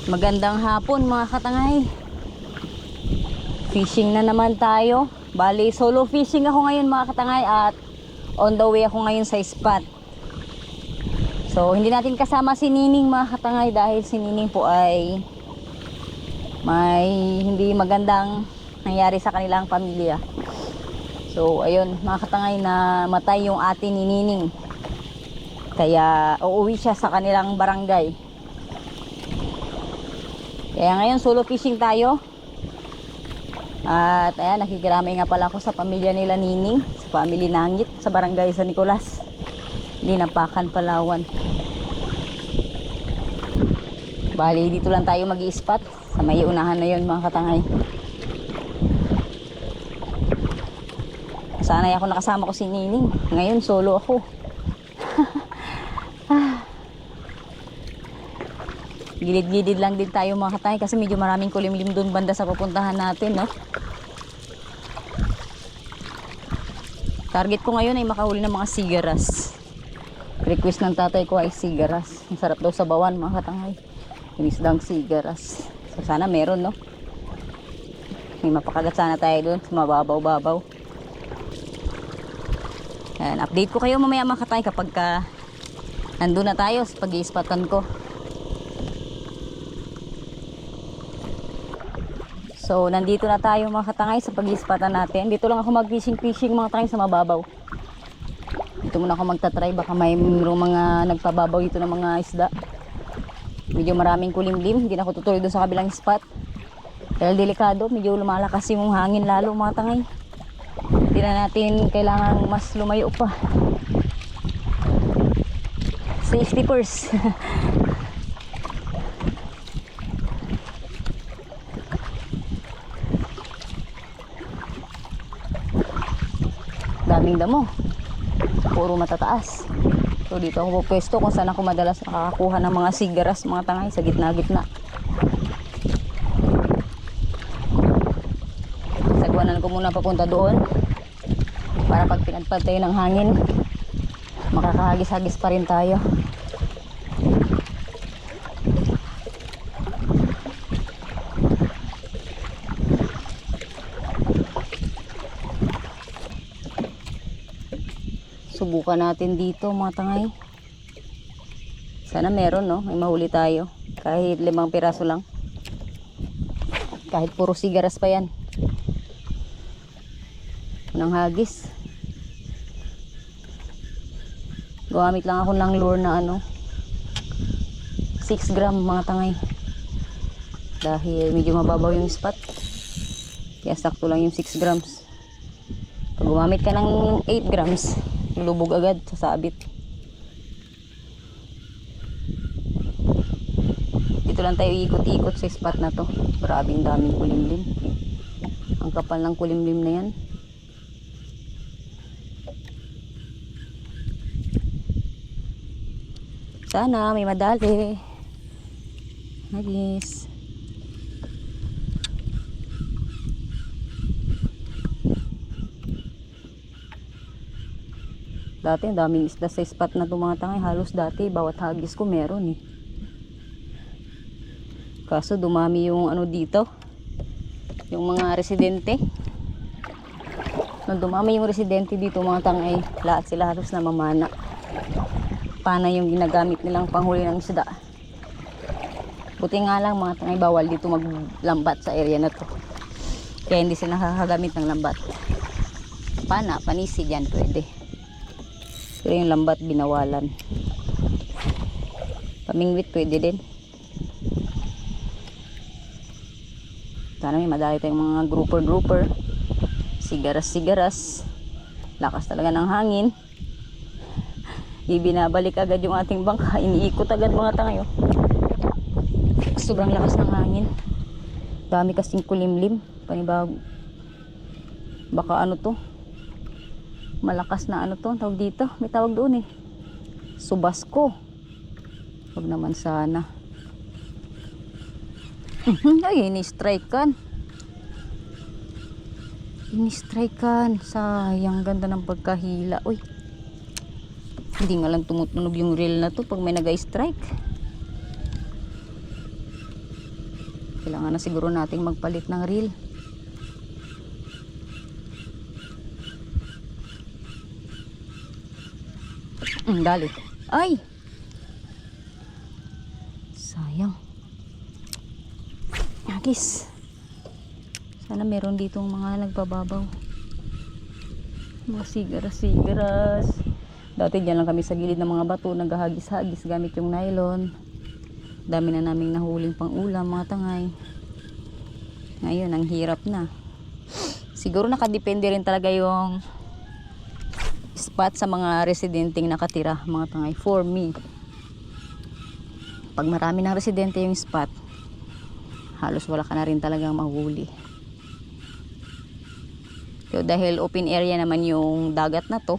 Magandang hapon mga katangay. Fishing na naman tayo. Bali solo fishing ako ngayon mga katangay, at on the way ako ngayon sa spot. So hindi natin kasama si Nining mga katangay, dahil si Nining po ay may hindi magandang nangyari sa kanilang pamilya. So ayun mga katangay, na matay yung ate ni Nining, kaya uuwi siya sa kanilang barangay. Kaya ngayon solo fishing tayo. At ayan, nakikiramay nga pala ako sa pamilya nila Nining, sa family Nangit, sa barangay San Nicolas, Dinapacan, Palawan. Bali dito lang tayo mag-i-spot, sa may unahan na yun mga katangay. Sanay ako nakasama ko si Nining, ngayon solo ako. Gilid-gilid lang din tayo mga katangay, kasi medyo maraming kulimlim doon banda sa pupuntahan natin, no? Target ko ngayon ay makahuli ng mga sigaras. Request ng tatay ko ay sigaras. Ang sarap daw sa bawan mga katangay, inisdang sigaras. So sana meron, no? May mapakagat sana tayo doon sa mababaw-babaw. Ayan, update ko kayo mamaya mga katangay kapag nandun na tayo sa pag-i-spotan ko. So, nandito na tayo mga katangay sa pag-ispatan natin. Dito lang ako mag-fishing mga katangay sa mababaw. Dito muna ako magta-try, baka may mga nagpababaw dito ng mga isda. Medyo maraming kulimlim, hindi na ako tutuloy doon sa kabilang spot. Dahil delikado, medyo lumalakas yung hangin lalo mga katangay. Hindi na natin kailangan mas lumayo pa. Safety first. Daming damo, puro matataas. So dito ako pwesto kung saan ako madalas nakakakuha ng mga sigaras mga tangay, sa gitna-gitna. Sagwanan ko muna papunta doon para pag pinagpad tayo ng hangin, makakahagis-hagis pa rin tayo. Subukan natin dito mga tangay. Sana meron, no? May mahuli tayo. Kahit 5 piraso lang. Kahit puro sigaras pa yan. Unang hagis. Gumamit lang ako ng lure na 6 gram mga tangay. Dahil medyo mababaw yung spot. Kaya sakto lang yung 6 grams. Pag gumamit ka ng 8 grams, lulubog agad sa sabit. Dito lang tayo ikot-ikot sa spot na to. Maraming daming kulimlim. Ang kapal ng kulimlim na yan. Sana may madali. Nagis. Dati ang daming isda sa spot na ito mga tangay. Halos dati bawat hagis ko meron eh. Kaso dumami yung dito, yung mga residente. Nung dumami yung residente dito mga tangay, lahat sila halos na mamana. Pana yung ginagamit nilang panghuli ng isda. Buti nga lang mga tangay, bawal dito maglambat sa area na to. Kaya hindi sila nakakagamit ng lambat. Pana, panisi dyan pwede. Pero yung lambat binawalan. Pamingwit pwede din. Sana may madali tayong mga grouper. Sigaras. Lakas talaga ng hangin. Ibinabalik agad yung ating bangka. Iniikot agad mga tangay. Sobrang lakas ng hangin. Dami kasing kulimlim. Panibago. Baka to? Malakas na to, tawag dito. May tawag doon eh. Subasko. Huwag naman sana. Ay, ini-strike kan. Sayang, ganda ng pagkahila. Uy. Hindi nga lang tumutunog yung reel na to pag may nag-strike. Kailangan na siguro nating magpalit ng reel. Dali. Ay! Sayang. Agis. Sana meron ditong mga nagbababaw. Mga sigaras. Dati dyan lang kami sa gilid ng mga bato, naghahagis-hagis gamit yung nylon. Dami na naming nahuling pang ulam, mga tangay. Ngayon, ang hirap na. Siguro nakadepende rin talaga yung spot sa mga residenteng nakatira, mga tangay. For me, pag marami ng residente yung spot, halos wala ka na rin talagang mahuli. So, dahil open area naman yung dagat na to,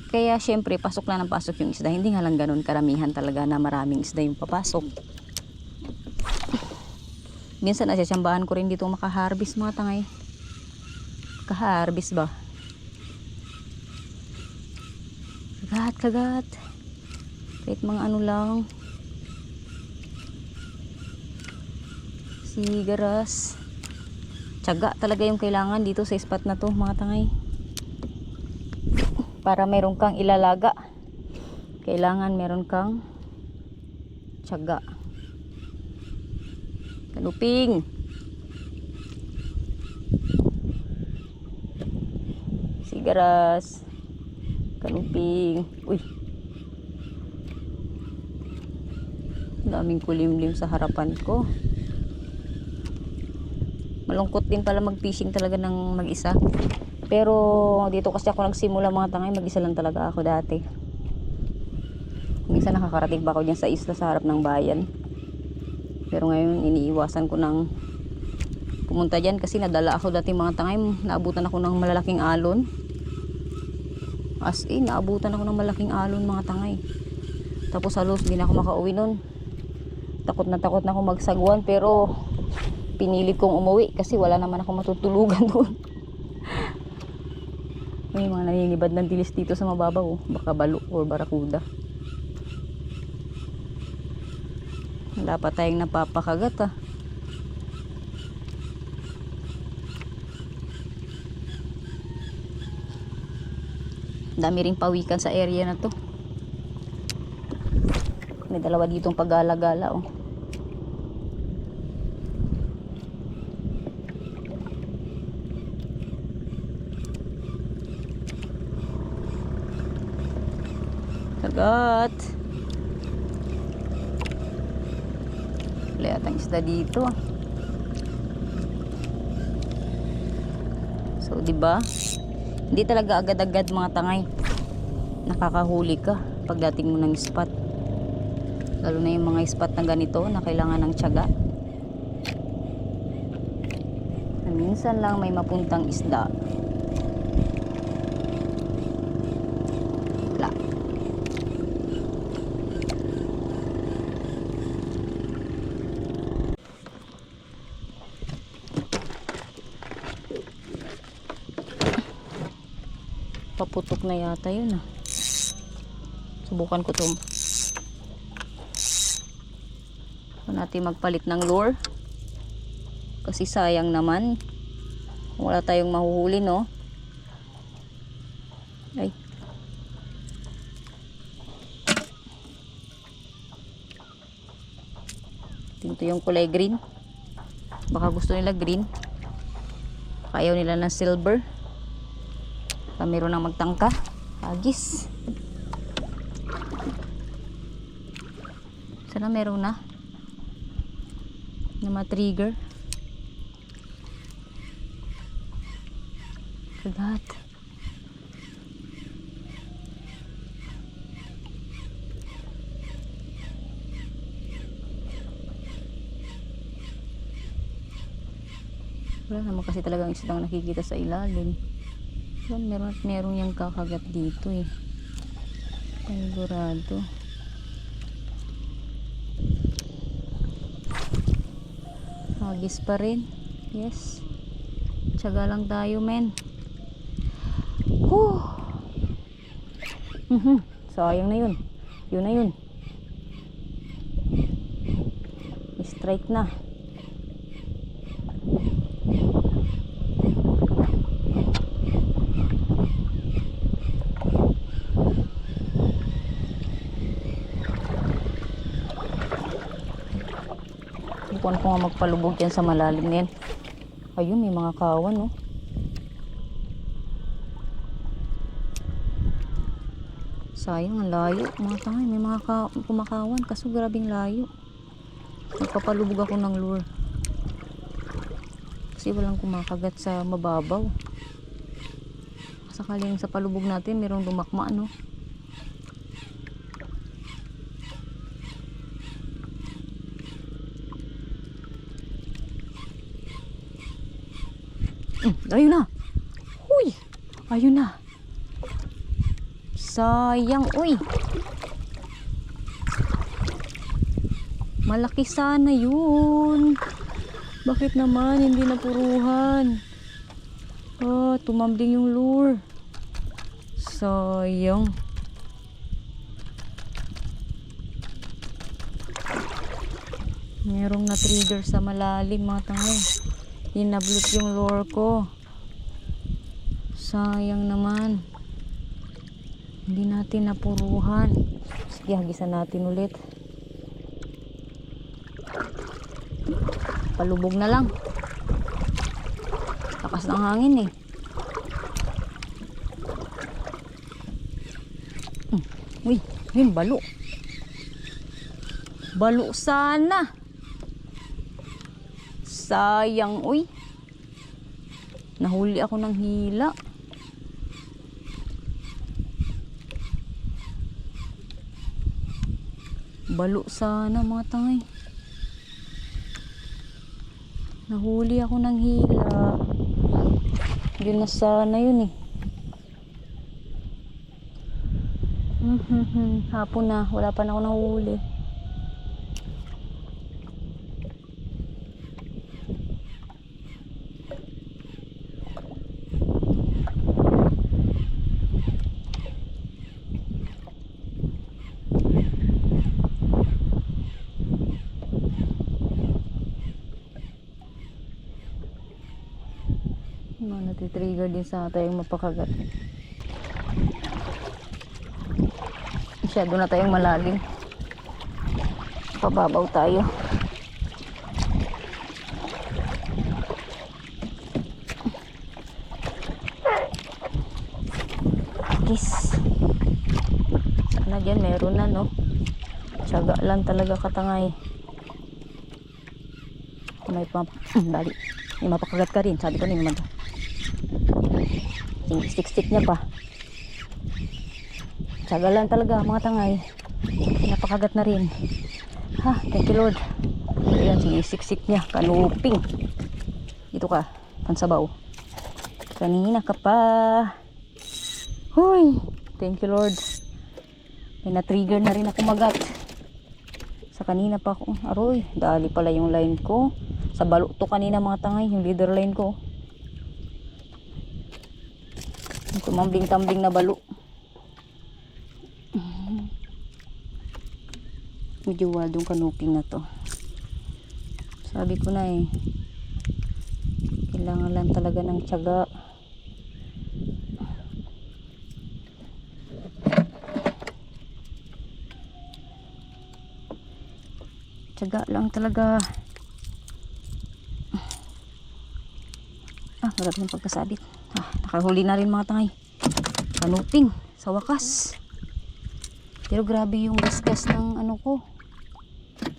kaya syempre pasok na ng pasok yung isda. Hindi nga lang ganun karamihan talaga na maraming isda yung papasok. Minsan nasyasambahan ko rin dito makaharvest, mga tangay. Kaharvest ba? Kagat. Kahit mga ano lang. Sigaras. Tiyaga talaga yung kailangan dito sa spot na to, mga tangay. Para meron kang ilalaga, kailangan meron kang tiyaga. Kaluping. Sigaras. Kaluping. Uy. Daming kulimlim sa harapan ko. Malungkot din pala mag-fishing talaga ng mag-isa. Pero dito kasi ako nagsimula, mga tangay, mag-isa lang talaga ako dati. Minsan nakakarating pa ako dyan sa isla sa harap ng bayan. Pero ngayon iniiwasan ko ng pumunta dyan kasi nadala ako dati, mga tangay. Naabutan ako ng malalaking alon. As in, naabutan ako ng malaking alon, mga tangay. Tapos halos hindi na ako makauwi nun. Takot na ako magsagwan, pero pinilit kong umuwi kasi wala naman ako matutulugan doon. May mga naninibad ng dilis dito sa mababaw, baka balo or barakuda. Wala pa tayong napapakagat, ah. Dami ring pawikan sa area na to. May dalawa ditong pagala-gala, oh. Kagat. Wala yatang isda dito. So, diba? Hindi talaga agad-agad, mga tangay. Nakakahuli ka pagdating mo ng spot. Lalo na yung mga spot na ganito na kailangan ng tiyaga. Minsan lang may mapuntang isda. Wala. Paputok na yata yun, ah. Subukan ko to. Natin magpalit ng lure kasi sayang naman wala tayong mahuhuli, no? Ay, ito yung kulay green, baka gusto nila green, ayaw nila ng silver. Meron nang magtangka. Agis. Sana meron na ma-trigger. Kagat. Wala naman kasi talagang isang nakikita sa ilalim. Meron at meron yung kakagat dito, eh. Panigurado. Agis pa rin. Yes. Tiyaga lang tayo, men. Sayang na yun. Yun na yun. Strike na. Bukan ko nga magpalubog yan sa malalim na yan. Ayun, may mga kawan, no? Sayang, ang layo. Mga tangay, may mga kumakawan. Kaso grabing layo. Magpapalubog ako ng lure. Kasi walang kumakagat sa mababaw. Sakaling sa palubog natin, mayroong dumakma, no? Ayun na. Uy, ayun na. Sayang, uy. Malaki sana yun. Bakit naman hindi napuruhan? Tumambling yung lure. Sayang. Merong na-trigger sa malalim, mga tangay. Hinablot yung lure ko. Sayang naman. Hindi natin napuruhan. Sige, hagisan natin ulit. Palubog na lang. Lakas ng hangin eh. Uy, yun, balo. Balo sana. Sayang, uy. Nahuli ako ng hila. Balo sana, mga tangay. Nahuli ako ng hila. Yun na sana yun eh. Hapon na, wala pa na ako nahuli. Natitrigger din sa tayong mapakagat. Masyado na tayong malalim. Pababaw tayo. Kiss. Sana dyan meron na, no? Tiyaga lang talaga, katangay. May dali. May mapakagat ka rin. Sabi ko rin naman. Stick niya pa. Tiyaga lang talaga, mga tangay. Napakagat na rin. Ha, thank you Lord. Ayan, sinisik niya. Kanuping. Dito ka, pansabaw. Kanina ka pa. Huy, thank you Lord. May na-trigger na rin ako magat. Sa kanina pa ako. Aroy, dali pala yung line ko. Sa balo to kanina, mga tangay, yung leader line ko. Tumambling-tambling na balo. Medyo wildong kanuping na to. Sabi ko na eh, kailangan lang talaga ng tiyaga. Tiyaga lang talaga. Marami yung pagkasabit. Nakahuli na rin, mga tangay. Kanuping sa wakas. Pero grabe yung gasgas ng ano ko,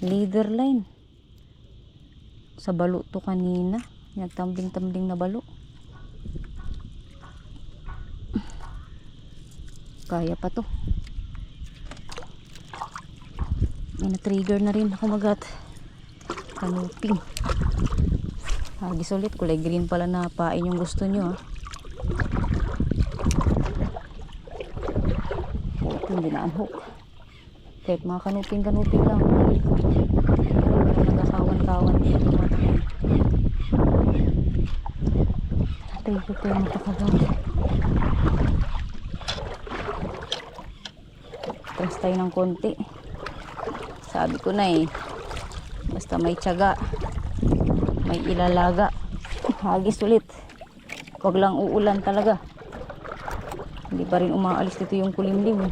leader line. Sa balo to kanina. Nagtambling-tambling na balo. Kaya pa to. May na-trigger na rin ako magat. Kanuping. Hagis ulit. Kulay green pala na pain yung gusto nyo, ha. Hindi na unhook. Kahit mga kanuping-kanuping lang. Pero nagkakawan-kawan dito, mga tangay. Natay ko tayo matakagal. Tras tayo ng konti. Sabi ko na eh, basta may tiyaga, may ilalaga. Hagis ulit. Huwag lang uulan talaga. Hindi pa rin umaalis dito yung kulimlim.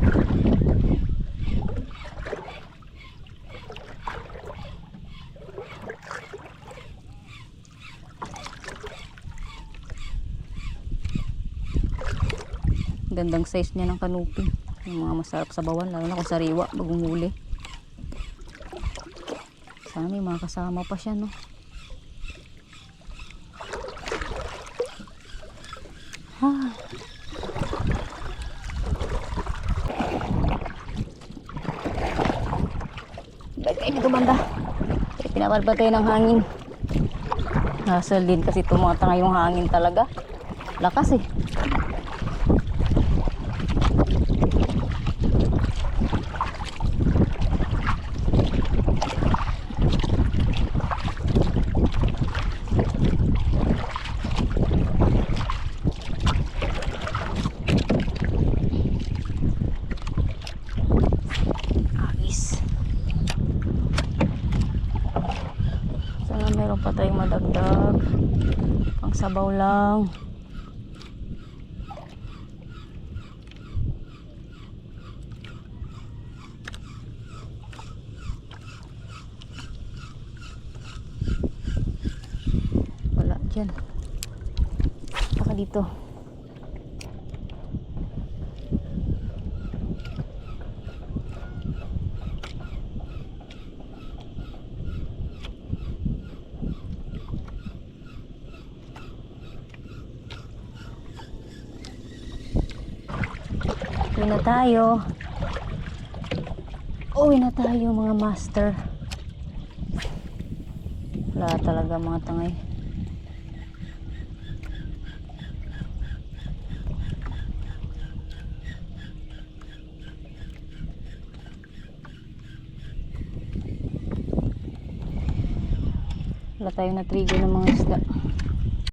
Gandang size niya ng kanupi. Yung mga masarap sa bawan, lalo na kung sariwa, bagong huli. Sana may mga kasama pa siya, no? Ha. Ba't kayo dito banda? Pinabarbatay ng hangin. Hassle din kasi tumatanga yung hangin talaga. Lakas eh. Agis. Sana meron pa tayong madagdag. Pang sabaw lang. Wala dyan. Saka dito. Uwi na tayo. Uwi na tayo mga master. Wala talaga mga tangay. Wala tayo na trigger ng mga isda.